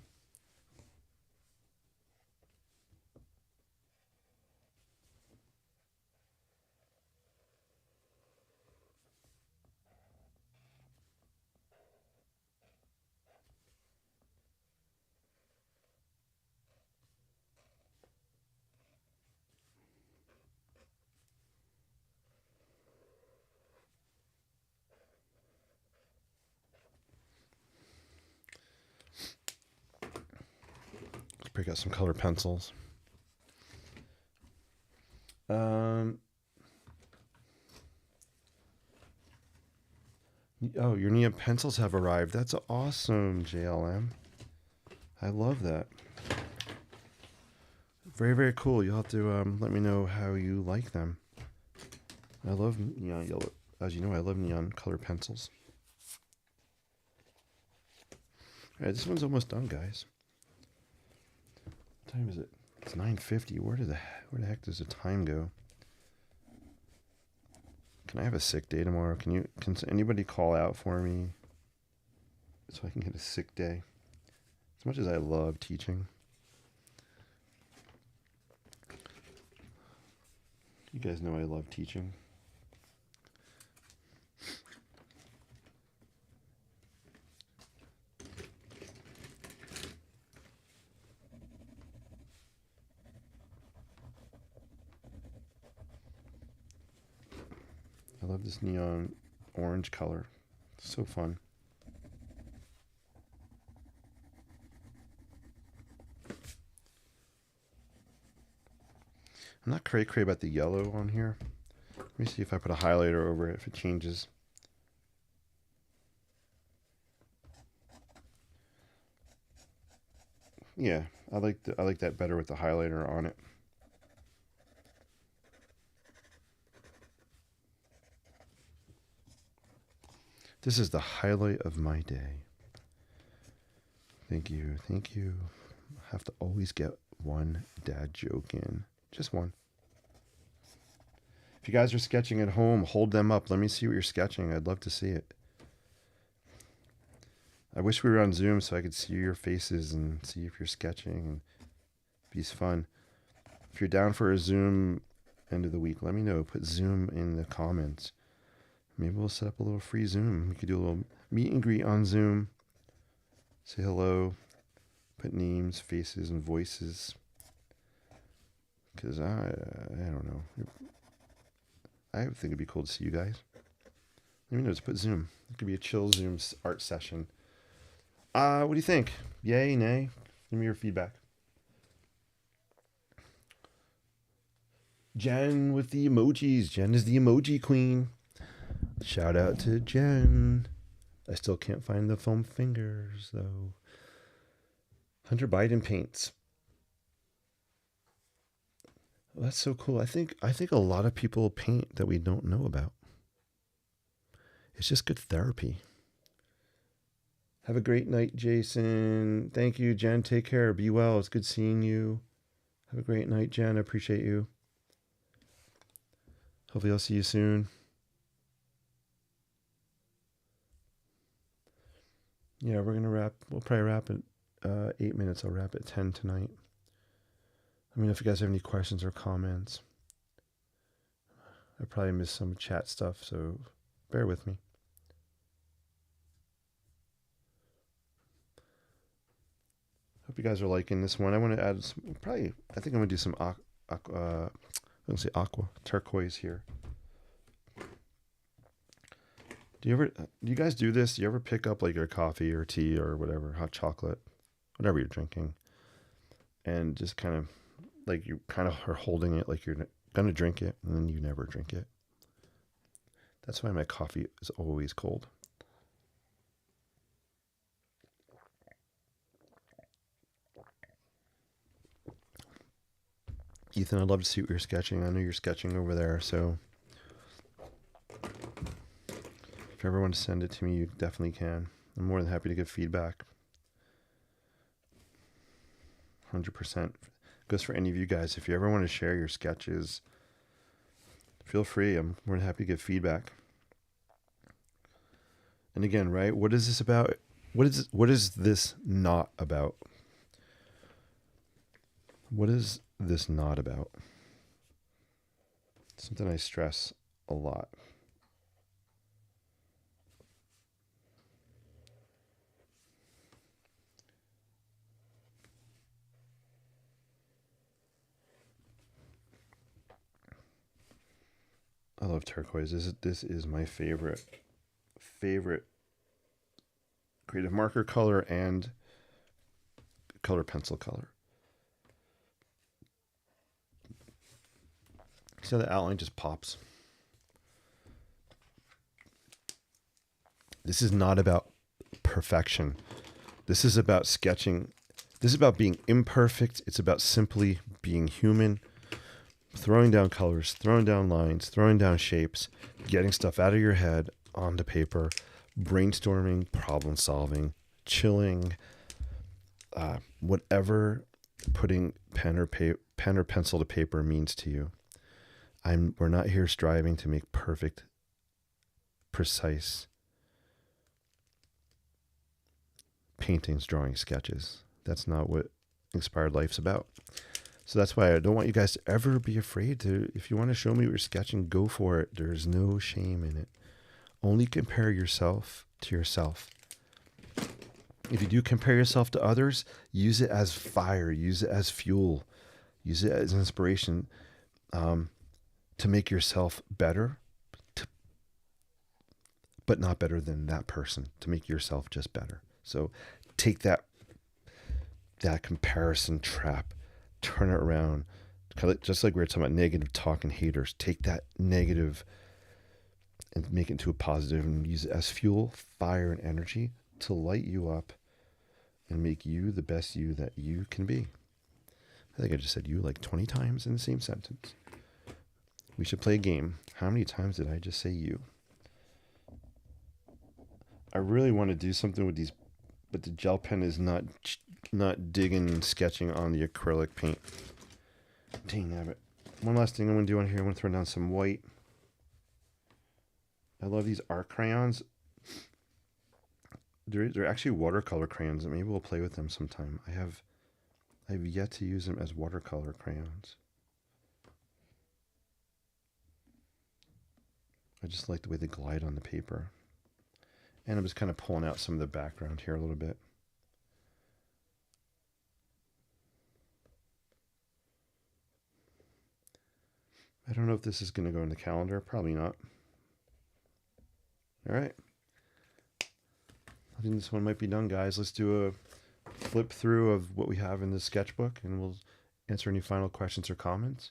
Let's break out some colored pencils. Oh, your neon pencils have arrived. That's awesome, JLM. I love that. Very, very cool. You'll have to let me know how you like them. I love neon yellow. As you know, I love neon colored pencils. All right, this one's almost done, guys. What time is it? It's 9:50. Where the heck does the time go? Can I have a sick day tomorrow? Can anybody call out for me so I can get a sick day? As much as I love teaching. You guys know I love teaching. I love this neon orange color. It's so fun. I'm not cray-cray about the yellow on here. Let me see if I put a highlighter over it, if it changes. Yeah, I like that better with the highlighter on it. This is the highlight of my day. Thank you, thank you. I have to always get one dad joke in. Just one. If you guys are sketching at home, hold them up. Let me see what you're sketching. I'd love to see it. I wish we were on Zoom so I could see your faces and see if you're sketching. And it'd be fun. If you're down for a Zoom end of the week, let me know. Put Zoom in the comments. Maybe we'll set up a little free Zoom. We could do a little meet and greet on Zoom. Say hello. Put names, faces, and voices. Because I don't know. I think it'd be cool to see you guys. Let me know. Just put Zoom. It could be a chill Zoom art session. What do you think? Yay, nay? Give me your feedback. Jen with the emojis. Jen is the emoji queen. Shout out to Jen. I still can't find the foam fingers, though. Hunter Biden paints. Well, that's so cool. I think a lot of people paint that we don't know about. It's just good therapy. Have a great night, Jason. Thank you, Jen. Take care. Be well. It's good seeing you. Have a great night, Jen. I appreciate you. Hopefully I'll see you soon. Yeah, we're going to wrap. We'll probably wrap at 8 minutes. I'll wrap at 10 tonight. Let me know if you guys have any questions or comments. I probably missed some chat stuff, so bear with me. Hope you guys are liking this one. I want to add some, I think I'm going to do some aqua turquoise here. Do you guys do this? Do you ever pick up like your coffee or tea or whatever, hot chocolate, whatever you're drinking, and just kind of like you kind of are holding it like you're going to drink it, and then you never drink it? That's why my coffee is always cold. Ethan, I'd love to see what you're sketching. I know you're sketching over there, so if you ever want to send it to me, you definitely can. I'm more than happy to give feedback. 100%. Goes for any of you guys. If you ever want to share your sketches, Feel free. I'm more than happy to give feedback. And again, right? What is this about? What is this not about? What is this not about? Something I stress a lot. I love turquoise. This is my favorite creative marker color and color pencil color. So the outline just pops. This is not about perfection. This is about sketching. This is about being imperfect. It's about simply being human, throwing down colors, throwing down lines, throwing down shapes, getting stuff out of your head onto paper, brainstorming, problem solving, chilling, whatever putting pen or pencil to paper means to you. We're not here striving to make perfect, precise paintings, drawings, sketches. That's not what Inspired Life's about. So that's why I don't want you guys to ever be afraid to, if you want to show me what you're sketching, go for it. There's no shame in it. Only compare yourself to yourself. If you do compare yourself to others, use it as fire, use it as fuel, use it as inspiration to make yourself better, but not better than that person, to make yourself just better. So take that comparison trap, turn it around, just like we were talking about negative talk and haters. Take that negative and make it into a positive and use it as fuel, fire, and energy to light you up and make you the best you that you can be. I think I just said you like 20 times in the same sentence. We should play a game. How many times did I just say you? I really want to do something with these, but the gel pen is not digging and sketching on the acrylic paint. Dang nabbit. One last thing I'm going to do on here. I'm going to throw down some white. I love these art crayons. They're actually watercolor crayons. Maybe we'll play with them sometime. I've yet to use them as watercolor crayons. I just like the way they glide on the paper. And I'm just kind of pulling out some of the background here a little bit. I don't know if this is going to go in the calendar. Probably not. All right. I think this one might be done, guys. Let's do a flip through of what we have in the sketchbook, and we'll answer any final questions or comments.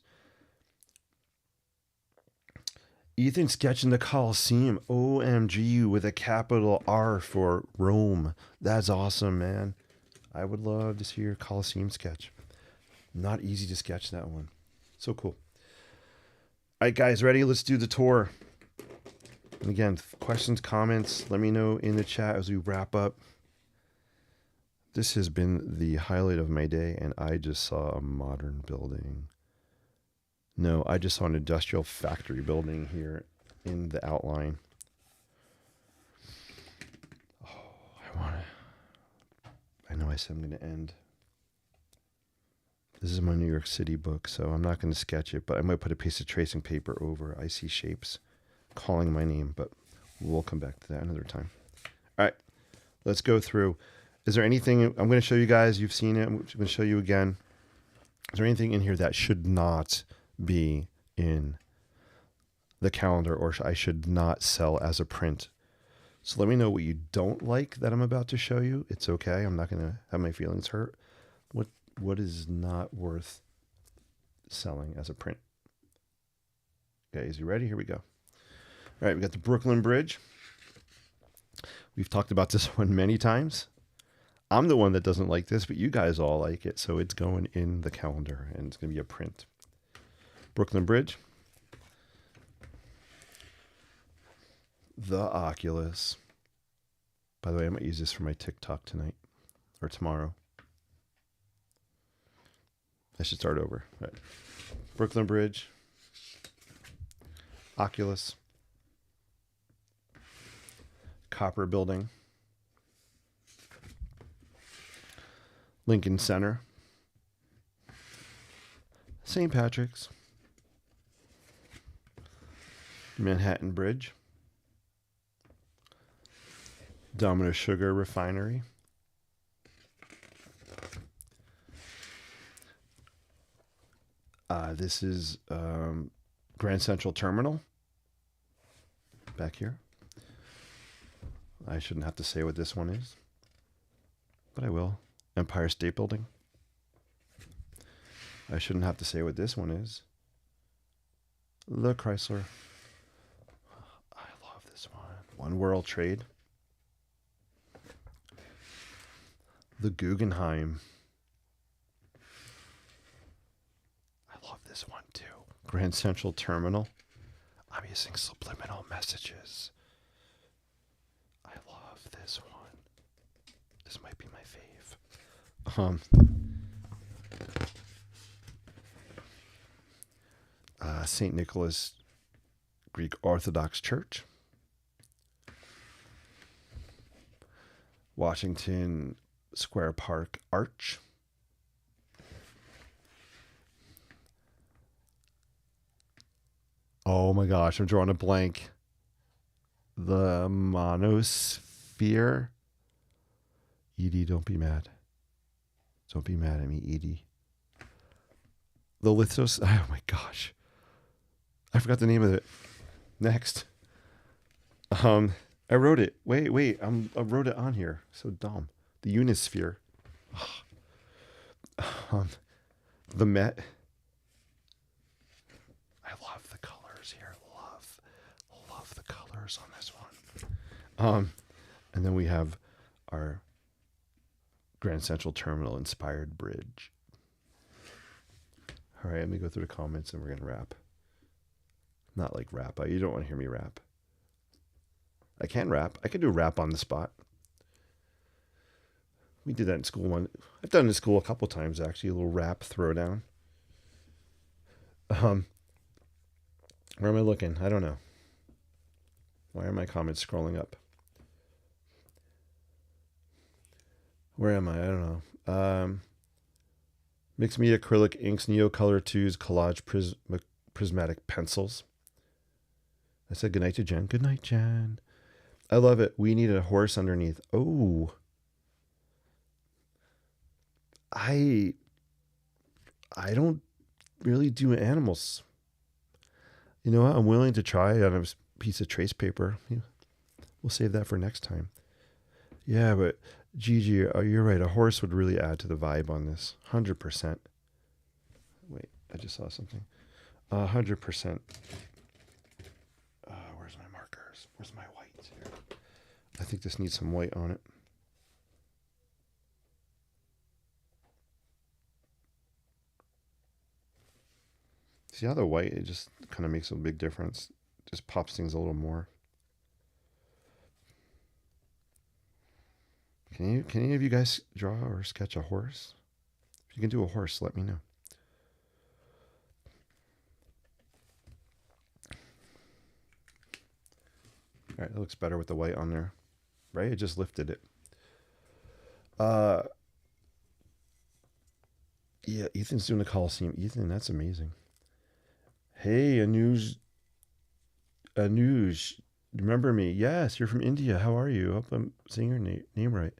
Ethan sketching the Colosseum. OMG with a capital R for Rome. That's awesome, man. I would love to see your Colosseum sketch. Not easy to sketch that one. So cool. All right, guys, ready? Let's do the tour. And again, questions, comments, let me know in the chat as we wrap up. This has been the highlight of my day, and I just saw a modern building. No, I just saw an industrial factory building here in the outline. Oh, I know I said I'm going to end. This is my New York City book, so I'm not going to sketch it, but I might put a piece of tracing paper over. I see shapes calling my name, but we'll come back to that another time. All right, let's go through. Is there anything I'm going to show you guys? You've seen it. I'm going to show you again. Is there anything in here that should not be in the calendar, or I should not sell as a print? So let me know what you don't like that I'm about to show you. It's okay. I'm not going to have my feelings hurt. What is not worth selling as a print? Okay, is you ready? Here we go. All right, we got the Brooklyn Bridge. We've talked about this one many times. I'm the one that doesn't like this, but you guys all like it, so it's going in the calendar, and it's going to be a print. Brooklyn Bridge. The Oculus. By the way, I might use this for my TikTok tonight or tomorrow. I should start over. All right. Brooklyn Bridge. Oculus. Copper Building. Lincoln Center. St. Patrick's. Manhattan Bridge. Domino Sugar Refinery. This is Grand Central Terminal. Back here. I shouldn't have to say what this one is, but I will. Empire State Building. I shouldn't have to say what this one is. The Chrysler. I love this one. One World Trade. The Guggenheim. I love this one too. Grand Central Terminal. I'm using subliminal messages. I love this one. This might be my fave. St. Nicholas Greek Orthodox Church. Washington Square Park Arch. Oh my gosh, I'm drawing a blank. The Monosphere. Edie, don't be mad. Don't be mad at me, Edie. The Lithos. Oh my gosh. I forgot the name of it. Next. I wrote it. Wait. I wrote it on here. So dumb. The Unisphere. The Met. I love the colors here. Love the colors on this one. And then we have our Grand Central Terminal Inspired Bridge. All right, let me go through the comments and we're going to wrap. Not like rap. You don't want to hear me rap. I can rap. I can do rap on the spot. We did that in school I've done it in school a couple times actually. A little rap throwdown. Where am I looking? I don't know. Why are my comments scrolling up? Where am I? I don't know. Mixed Media Acrylic Inks, Neocolor 2s, Collage Prismatic Pencils. I said goodnight to Jen. Good night, Jen. I love it. We need a horse underneath. Oh. I don't really do animals. You know what? I'm willing to try on a piece of trace paper. We'll save that for next time. Yeah, but Gigi, you're right. A horse would really add to the vibe on this. 100%. Wait, I just saw something. 100%. Where's my markers? Where's my whites here? I think this needs some white on it. See how the white, it just kind of makes a big difference. Just pops things a little more. Can any of you guys draw or sketch a horse? If you can do a horse, let me know. All right, that looks better with the white on there. Right? It just lifted it. Yeah, Ethan's doing the Coliseum. Ethan, that's amazing. Hey, Anuj, remember me? Yes, you're from India. How are you? Hope I'm saying your name right.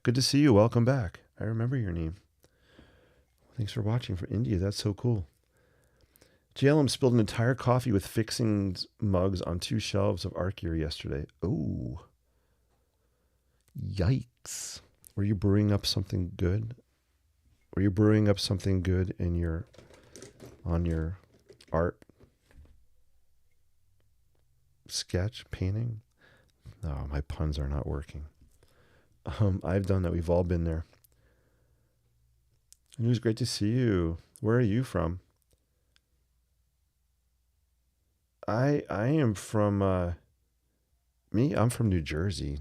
Good to see you. Welcome back. I remember your name. Thanks for watching from India. That's so cool. JLM spilled an entire coffee with fixings mugs on 2 shelves of art gear yesterday. Oh. Yikes. Were you brewing up something good? Were you brewing up something good on your art sketch painting? No, my puns are not working. I've done that. We've all been there. It was great to see you. Where are you from? I am from I'm from New Jersey,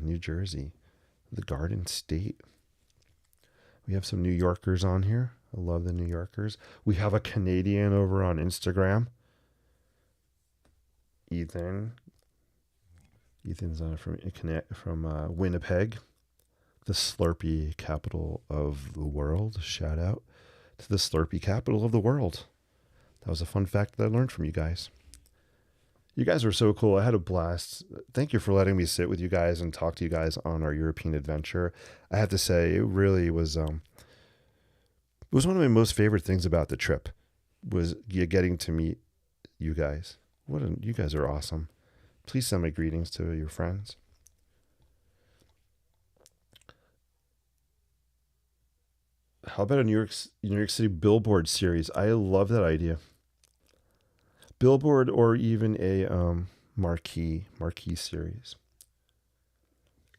the Garden State. We have some New Yorkers on here. I love the New Yorkers. We have a Canadian over on Instagram. Ethan. Ethan's from Winnipeg, the Slurpee capital of the world. Shout out to the Slurpee capital of the world. That was a fun fact that I learned from you guys. You guys were so cool. I had a blast. Thank you for letting me sit with you guys and talk to you guys on our European adventure. I have to say, it really was. It was one of my most favorite things about the trip. Was getting to meet you guys. You guys are awesome. Please send my greetings to your friends. How about a New York City billboard series? I love that idea. Billboard or even a marquee series.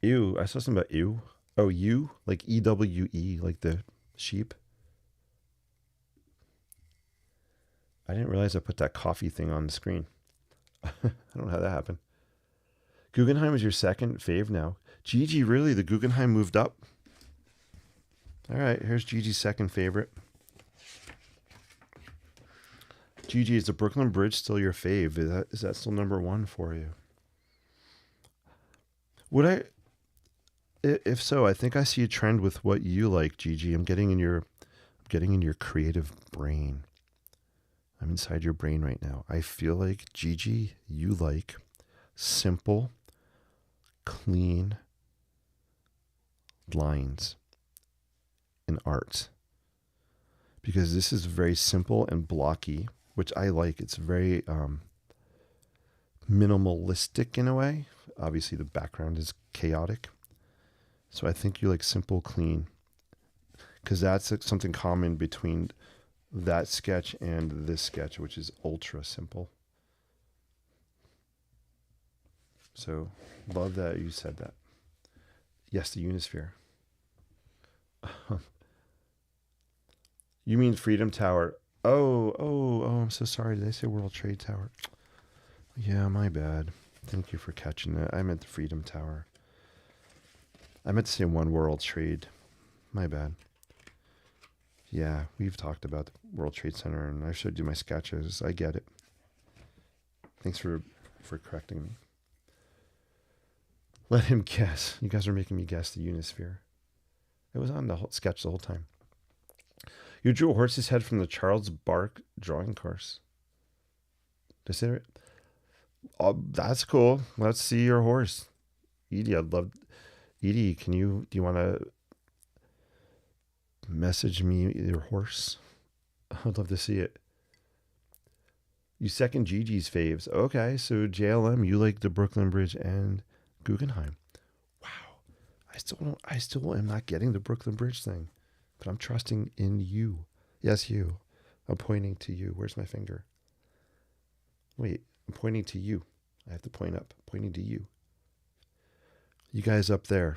Ew, I saw something about ew. Oh, you like EWE, like the sheep. I didn't realize I put that coffee thing on the screen. I don't know how that happened. Guggenheim is your second fave now. Gigi, really? The Guggenheim moved up? All right, here's Gigi's second favorite. Gigi, is the Brooklyn Bridge still your fave? Is that still number one for you? If so, I think I see a trend with what you like, Gigi. I'm getting in your creative brain. I'm inside your brain right now. I feel like, Gigi, you like simple, clean lines in art. Because this is very simple and blocky, which I like. It's very minimalistic in a way. Obviously, the background is chaotic. So I think you like simple, clean. Because that's something common between that sketch and this sketch, which is ultra simple. So, love that you said that. Yes, the Unisphere. You mean Freedom Tower? Oh, I'm so sorry. Did I say World Trade Tower? Yeah, my bad. Thank you for catching that. I meant the Freedom Tower. I meant to say One World Trade. My bad. Yeah, we've talked about the World Trade Center, and I should do my sketches. I get it. Thanks for correcting me. Let him guess. You guys are making me guess the Unisphere. It was on the whole sketch the whole time. You drew a horse's head from the Charles Bark drawing course. Did I say it? Oh, that's cool. Let's see your horse. Edie, Edie, do you want to message me your horse? I'd love to see it. You second Gigi's faves. Okay, so JLM, you like the Brooklyn Bridge and Guggenheim. Wow. I still am not getting the Brooklyn Bridge thing, but I'm trusting in you. Yes, you. I'm pointing to you. Where's my finger? Wait, I'm pointing to you. I have to point up. I'm pointing to you. You guys up there.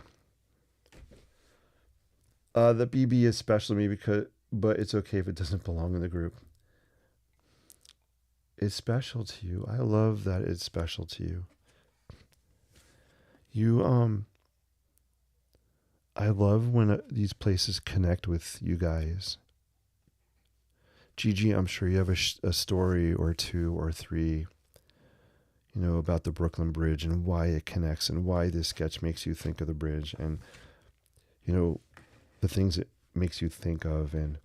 The BB is special to me but it's okay if it doesn't belong in the group. It's special to you. I love that it's special to you. I love when these places connect with you guys. Gigi, I'm sure you have a story or two or three, about the Brooklyn Bridge and why it connects and why this sketch makes you think of the bridge and, the things it makes you think of. And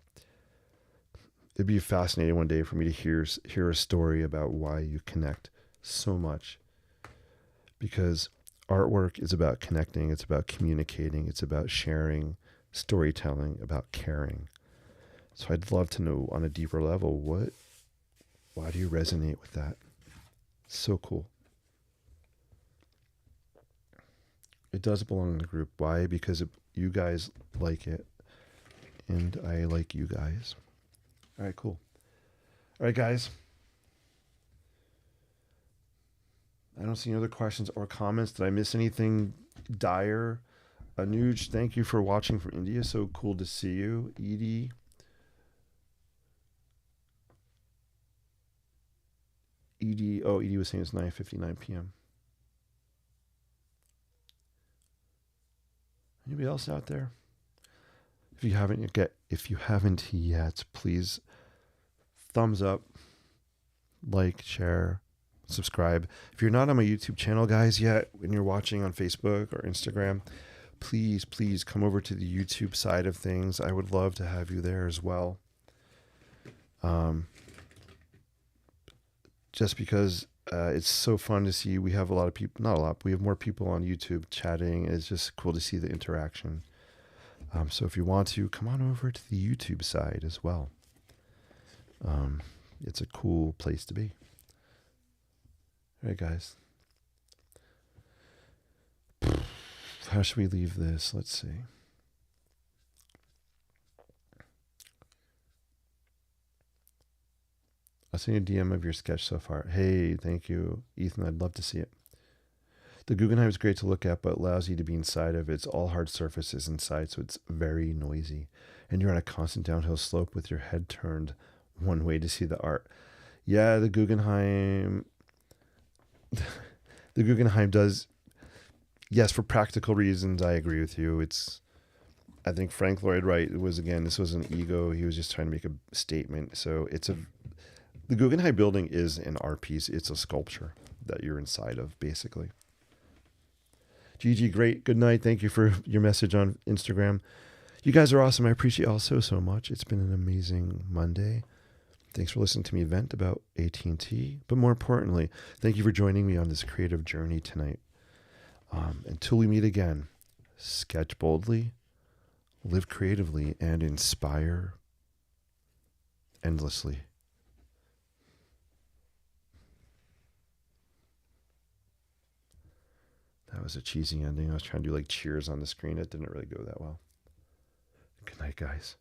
it'd be fascinating one day for me to hear a story about why you connect so much. Because artwork is about connecting. It's about communicating. It's about sharing, storytelling, about caring. So I'd love to know on a deeper level, why do you resonate with that? So cool. It does belong in the group. Why? Because you guys like it, and I like you guys. All right, cool. All right, guys. I don't see any other questions or comments. Did I miss anything dire? Anuj, thank you for watching from India. So cool to see you. Edie. Edie was saying it's 9:59 p.m. Anybody else out there? If you haven't yet, please thumbs up, like, share, subscribe. If you're not on my YouTube channel, guys, yet, when you're watching on Facebook or Instagram, please come over to the YouTube side of things. I would love to have you there as well. Just because it's so fun to see. We have a lot of people, not a lot, but we have more people on YouTube chatting. It's just cool to see the interaction. So if you want to, come on over to the YouTube side as well. It's a cool place to be. All right, guys. How should we leave this? Let's see. I'll send you a DM of your sketch so far. Hey, thank you, Ethan. I'd love to see it. The Guggenheim is great to look at, but lousy to be inside of. It's all hard surfaces inside, so it's very noisy. And you're on a constant downhill slope with your head turned one way to see the art. Yeah, the Guggenheim... the Guggenheim does... Yes, for practical reasons, I agree with you. I think Frank Lloyd Wright this was an ego. He was just trying to make a statement. So the Guggenheim building is an art piece. It's a sculpture that you're inside of, basically. Gigi, great. Good night. Thank you for your message on Instagram. You guys are awesome. I appreciate y'all so much. It's been an amazing Monday. Thanks for listening to me vent about AT&T. But more importantly, thank you for joining me on this creative journey tonight. Until we meet again, sketch boldly, live creatively, and inspire endlessly. That was a cheesy ending. I was trying to do like cheers on the screen. It didn't really go that well. Good night, guys.